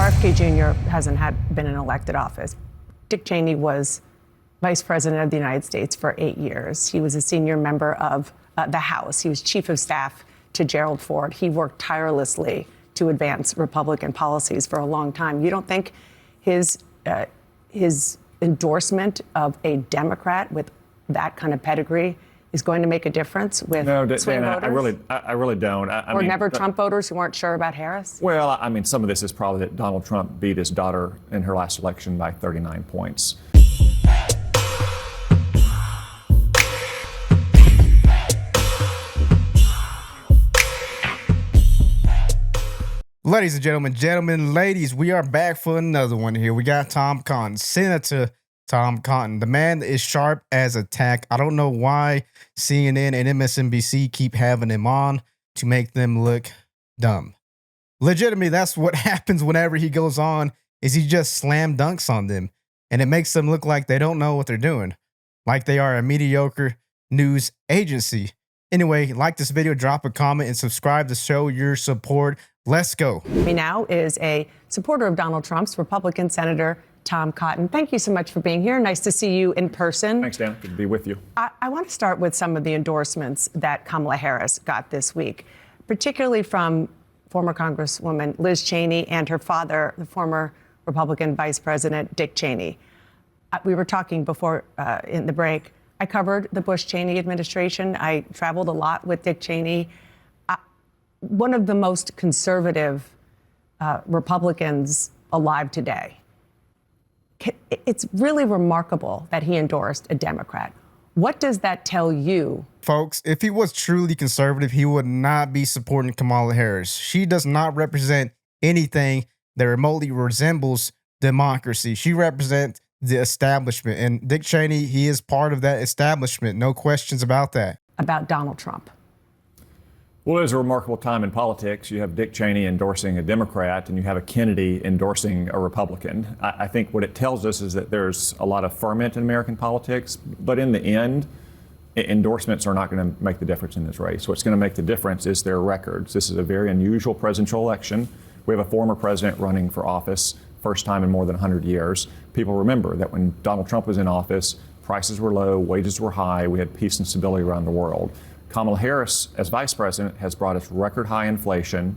RFK Jr. hasn't been in elected office. Dick Cheney was Vice President of the United States for 8 years. He was a senior member of the House. He was Chief of Staff to Gerald Ford. He worked tirelessly to advance Republican policies for a long time. You don't think his endorsement of a Democrat with that kind of pedigree is going to make a difference with swing Dana, voters? I really don't. I mean, never Trump voters who weren't sure about Harris? Well, I mean, some of this is probably that Donald Trump beat his daughter in her last election by 39 points. Ladies and gentlemen, ladies, we are back for another one here. We got Tom Cotton, Senator Tom Cotton. The man is sharp as a tack. I don't know why CNN and MSNBC keep having him on to make them look dumb. Legitimately, that's what happens whenever he goes on, is he just slam dunks on them. And it makes them look like they don't know what they're doing, like they are a mediocre news agency. Anyway, like this video, drop a comment, and subscribe to show your support. Let's go. Me now is a supporter of Donald Trump's Republican Senator Tom Cotton. Thank you so much for being here. Nice to see you in person. Thanks, Dan. Good to be with you. I want to start with some of the endorsements that Kamala Harris got this week, particularly from former Congresswoman Liz Cheney and her father, the former Republican Vice President Dick Cheney. We were talking before in the break. I covered the Bush-Cheney administration. I traveled a lot with Dick Cheney. One of the most conservative Republicans alive today. It's really remarkable that he endorsed a Democrat. What does that tell you? Folks, if he was truly conservative, he would not be supporting Kamala Harris. She does not represent anything that remotely resembles democracy. She represents the establishment. And Dick Cheney, he is part of that establishment. No questions about that. About Donald Trump. Well, it was a remarkable time in politics. You have Dick Cheney endorsing a Democrat, and you have a Kennedy endorsing a Republican. I think what it tells us is that there's a lot of ferment in American politics, but in the end, endorsements are not going to make the difference in this race. What's going to make the difference is their records. This is a very unusual presidential election. We have a former president running for office, first time in more than 100 years. People remember that when Donald Trump was in office, prices were low, wages were high, we had peace and stability around the world. Kamala Harris, as vice president, has brought us record high inflation.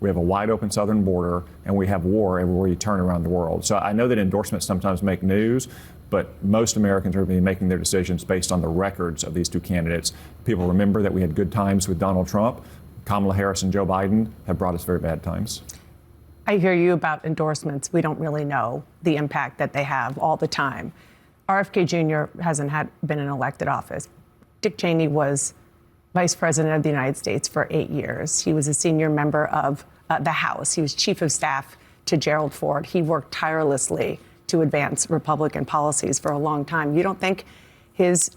We have a wide open southern border, and we have war everywhere you turn around the world. So I know that endorsements sometimes make news, but most Americans are going to be making their decisions based on the records of these two candidates. People remember that we had good times with Donald Trump. Kamala Harris and Joe Biden have brought us very bad times. I hear you about endorsements. We don't really know the impact that they have all the time. RFK Jr. hasn't been in elected office. Dick Cheney was Vice President of the United States for 8 years. He was a senior member of the House. He was Chief of Staff to Gerald Ford. He worked tirelessly to advance Republican policies for a long time. You don't think his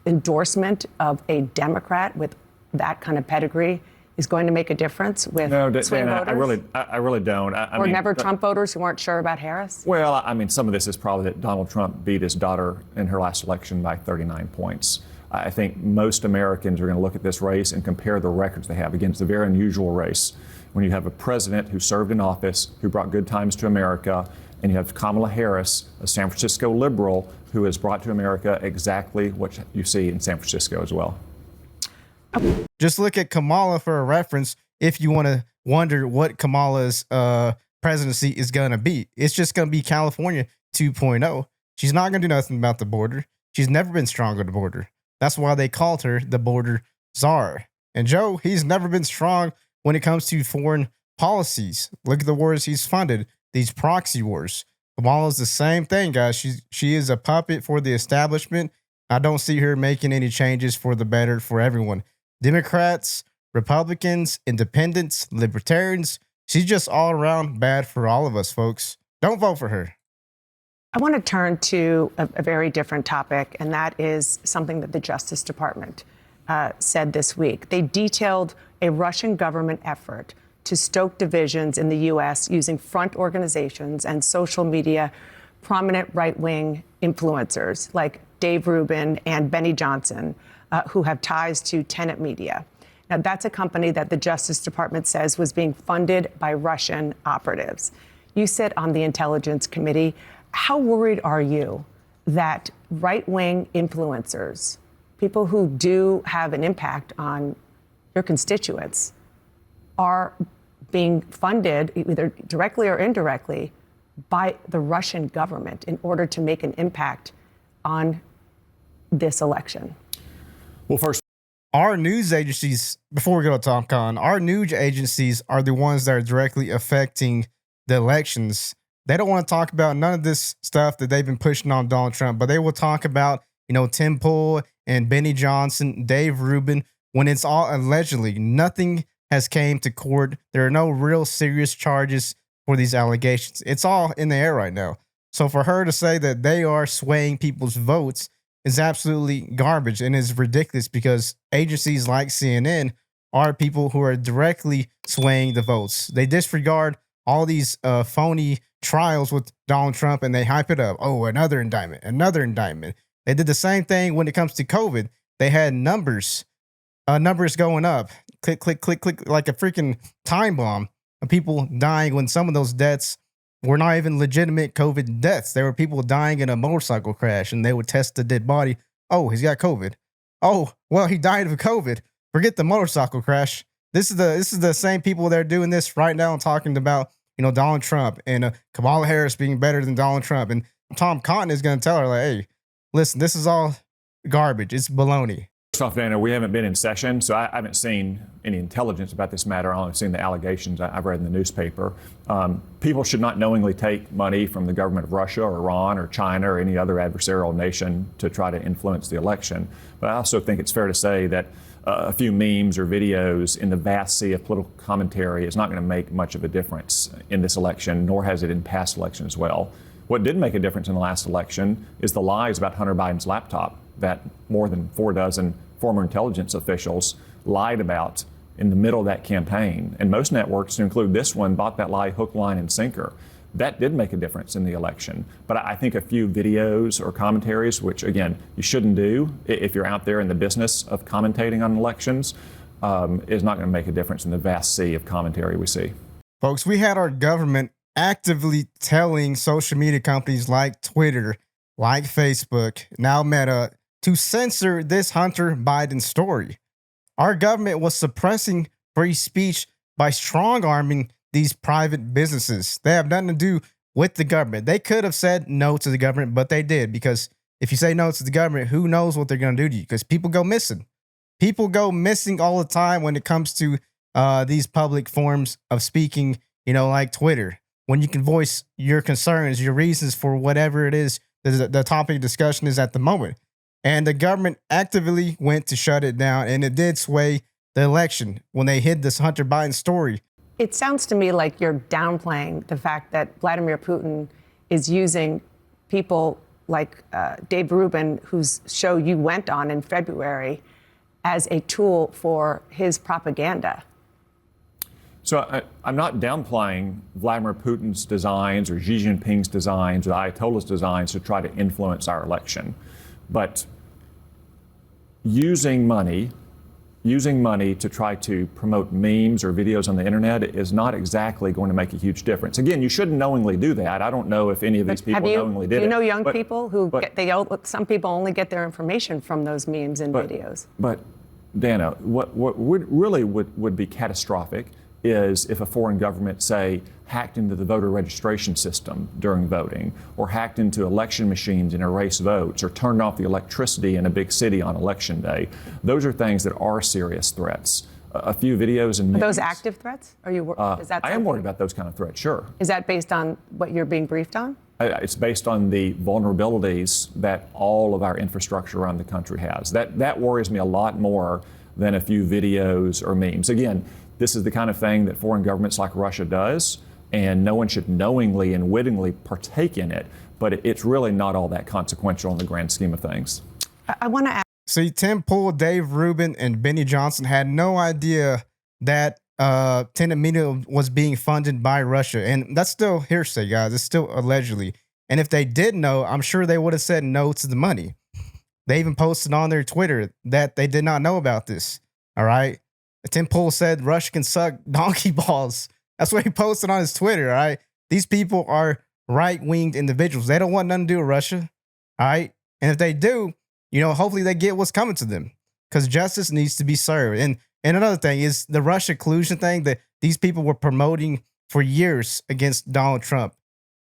endorsement of a Democrat with that kind of pedigree is going to make a difference with swing Dana, voters? I really don't. I mean, never Trump voters who weren't sure about Harris? Well, I mean, some of this is probably that Donald Trump beat his daughter in her last election by 39 points. I think most Americans are going to look at this race and compare the records they have. Again, it's a very unusual race. When you have a president who served in office, who brought good times to America, and you have Kamala Harris, a San Francisco liberal, who has brought to America exactly what you see in San Francisco as well. Just look at Kamala for a reference if you want to wonder what Kamala's presidency is going to be. It's just going to be California 2.0. She's not going to do nothing about the border. She's never been strong on the border. That's why they called her the border czar. And Joe, he's never been strong when it comes to foreign policies. Look at the wars he's funded, these proxy wars. Kamala's the same thing, guys. She is a puppet for the establishment. I don't see her making any changes for the better for everyone. Democrats, Republicans, independents, libertarians. She's just all around bad for all of us, folks. Don't vote for her. I want to turn to a very different topic, and that is something that the Justice Department said this week. They detailed a Russian government effort to stoke divisions in the U.S. using front organizations and social media prominent right-wing influencers like Dave Rubin and Benny Johnson, who have ties to Tenet media. Now, that's a company that the Justice Department says was being funded by Russian operatives. You sit on the Intelligence Committee. How worried are you that right-wing influencers, people who do have an impact on your constituents, are being funded either directly or indirectly by the Russian government in order to make an impact on this election? Well, first, our news agencies, before we go to Tom Con, our news agencies are the ones that are directly affecting the elections. They don't want to talk about none of this stuff that they've been pushing on Donald Trump, but they will talk about, Tim Pool and Benny Johnson, Dave Rubin, when it's all allegedly. Nothing has came to court. There are no real serious charges for these allegations. It's all in the air right now. So for her to say that they are swaying people's votes is absolutely garbage and is ridiculous, because agencies like CNN are people who are directly swaying the votes. They disregard all these phony trials with Donald Trump and they hype it up. Oh, another indictment, another indictment. They did the same thing when it comes to COVID. They had numbers going up, click, click, click, click, like a freaking time bomb of people dying, when some of those deaths were not even legitimate COVID deaths. There were people dying in a motorcycle crash and they would test the dead body. Oh, he's got COVID. Oh, well, he died of COVID. Forget the motorcycle crash. This is the same people that are doing this right now and talking about, Donald Trump and Kamala Harris being better than Donald Trump. And Tom Cotton is going to tell her, like, hey, listen, this is all garbage. It's baloney. first off, Dana, we haven't been in session, so I haven't seen any intelligence about this matter. I've only seen the allegations I've read in the newspaper. People should not knowingly take money from the government of Russia or Iran or China or any other adversarial nation to try to influence the election. But I also think it's fair to say that a few memes or videos in the vast sea of political commentary is not going to make much of a difference in this election, nor has it in past elections as well. What did make a difference in the last election is the lies about Hunter Biden's laptop that more than 4 dozen former intelligence officials lied about in the middle of that campaign. And most networks, to include this one, bought that lie hook, line, and sinker. That did make a difference in the election. But I think a few videos or commentaries, which, again, you shouldn't do if you're out there in the business of commentating on elections, is not going to make a difference in the vast sea of commentary we see. Folks, we had our government actively telling social media companies like Twitter, like Facebook, now Meta, to censor this Hunter Biden story. Our government was suppressing free speech by strong-arming these private businesses. They have nothing to do with the government. They could have said no to the government, but they did, because if you say no to the government, who knows what they're going to do to you? Because people go missing. People go missing all the time when it comes to these public forms of speaking, like Twitter, when you can voice your concerns, your reasons for whatever it is that the topic of discussion is at the moment. And the government actively went to shut it down, and it did sway the election when they hid this Hunter Biden story. It sounds to me like you're downplaying the fact that Vladimir Putin is using people like Dave Rubin, whose show you went on in February, as a tool for his propaganda. So I'm not downplaying Vladimir Putin's designs or Xi Jinping's designs or the Ayatollah's designs to try to influence our election. But using money to try to promote memes or videos on the internet is not exactly going to make a huge difference. Again, you shouldn't knowingly do that. I don't know if any of these people knowingly did it. You know young people who some people only get their information from those memes and videos. But Dana, what really would be catastrophic is if a foreign government, say, hacked into the voter registration system during voting, or hacked into election machines and erased votes, or turned off the electricity in a big city on election day. Those are things that are serious threats. A few videos and memes. Are those active threats? Are you? Is that I am worried about those kind of threats, sure. Is that based on what you're being briefed on? It's based on the vulnerabilities that all of our infrastructure around the country has. That worries me a lot more than a few videos or memes. Again, this is the kind of thing that foreign governments like Russia does, and no one should knowingly and wittingly partake in it, but it's really not all that consequential in the grand scheme of things. I want to ask. See, Tim Pool, Dave Rubin, and Benny Johnson had no idea that Tenet Media was being funded by Russia. And that's still hearsay, guys. It's still allegedly. And if they did know, I'm sure they would have said no to the money. They even posted on their Twitter that they did not know about this. All right. Tim Pool said Russia can suck donkey balls. That's what he posted on his Twitter. All right. These people are right-winged individuals. They don't want nothing to do with Russia. All right. And if they do, you know, hopefully they get what's coming to them because justice needs to be served. And another thing is the Russia collusion thing that these people were promoting for years against Donald Trump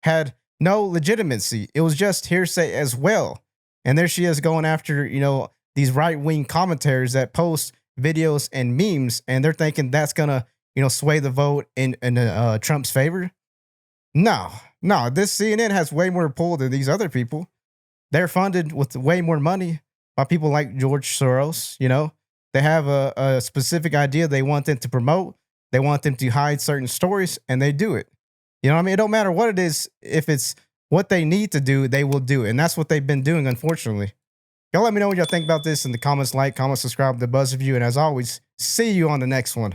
had no legitimacy. It was just hearsay as well. And there she is going after, you know, these right-wing commentators that post videos and memes, and they're thinking that's gonna, you know, sway the vote in Trump's favor. No, this CNN has way more pull than these other people. They're funded with way more money by people like George Soros. You know, they have a specific idea they want them to promote. They want them to hide certain stories, and they do it. You know what I mean? It don't matter what it is. If it's what they need to do, they will do it. And that's what they've been doing, unfortunately. Y'all let me know what y'all think about this in the comments. Like, comment, subscribe to Buzz Review. And as always, see you on the next one.